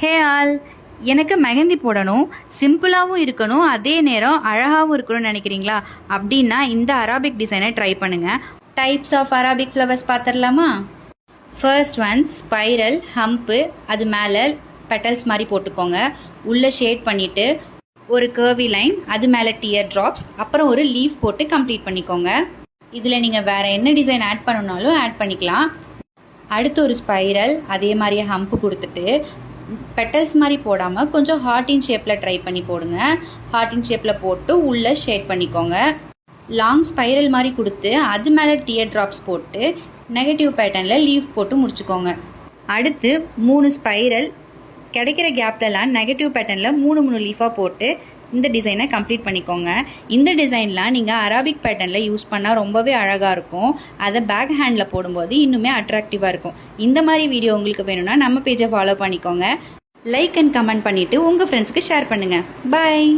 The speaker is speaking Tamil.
ஹே ஆல், எனக்கு மெஹந்தி போடணும், சிம்பிளாகவும் இருக்கணும், அதே நேரம் அழகாகவும் இருக்கணும்னு நினைக்கிறீங்களா? அப்படின்னா இந்த அரபிக் டிசைனை ட்ரை பண்ணுங்கள். டைப்ஸ் ஆஃப் அரபிக் ஃப்ளவர்ஸ் பார்த்துடலாமா? ஃபர்ஸ்ட் ஒன் ஸ்பைரல் ஹம்ப்பு, அது மேலே பெட்டல்ஸ் மாதிரி போட்டுக்கோங்க. உள்ளே ஷேட் பண்ணிவிட்டு ஒரு கர்வி லைன், அது மேலே டியர் ட்ராப்ஸ், அப்புறம் ஒரு லீஃப் போட்டு கம்ப்ளீட் பண்ணிக்கோங்க. இதில் நீங்கள் வேறு என்ன டிசைன் ஆட் பண்ணணுன்னாலும் ஆட் பண்ணிக்கலாம். அடுத்து ஒரு ஸ்பைரல், அதே மாதிரியே ஹம்ப்பு கொடுத்துட்டு பெட்டல்ஸ் மாதிரி போடாமல் கொஞ்சம் ஹார்டின் ஷேப்பில் ட்ரை பண்ணி போடுங்க. ஹார்டின் ஷேப்பில் போட்டு உள்ளே ஷேட் பண்ணிக்கோங்க. லாங் ஸ்பைரல் மாதிரி கொடுத்து அது மேலே டியர் ட்ராப்ஸ் போட்டு நெகட்டிவ் பேட்டர்னில் லீஃப் போட்டு முடிச்சுக்கோங்க. அடுத்து 3 ஸ்பைரல், கிடைக்கிற கேப்லலாம் நெகட்டிவ் பேட்டர்னில் 3 லீஃபாக போட்டு இந்த டிசைனை கம்ப்ளீட் பண்ணிக்கோங்க. இந்த டிசைன்லாம் நீங்கள் அரபிக் பேட்டர்னில் யூஸ் பண்ணால் ரொம்பவே அழகாக இருக்கும். அதை பேக் ஹேண்டில் போடும்போது இன்னுமே அட்ராக்டிவாக இருக்கும். இந்த மாதிரி வீடியோ உங்களுக்கு வேணும்னா நம்ம பேஜை ஃபாலோ பண்ணிக்கோங்க. லைக் அண்ட் கமெண்ட் பண்ணிவிட்டு உங்கள் ஃப்ரெண்ட்ஸுக்கு ஷேர் பண்ணுங்கள். பாய்.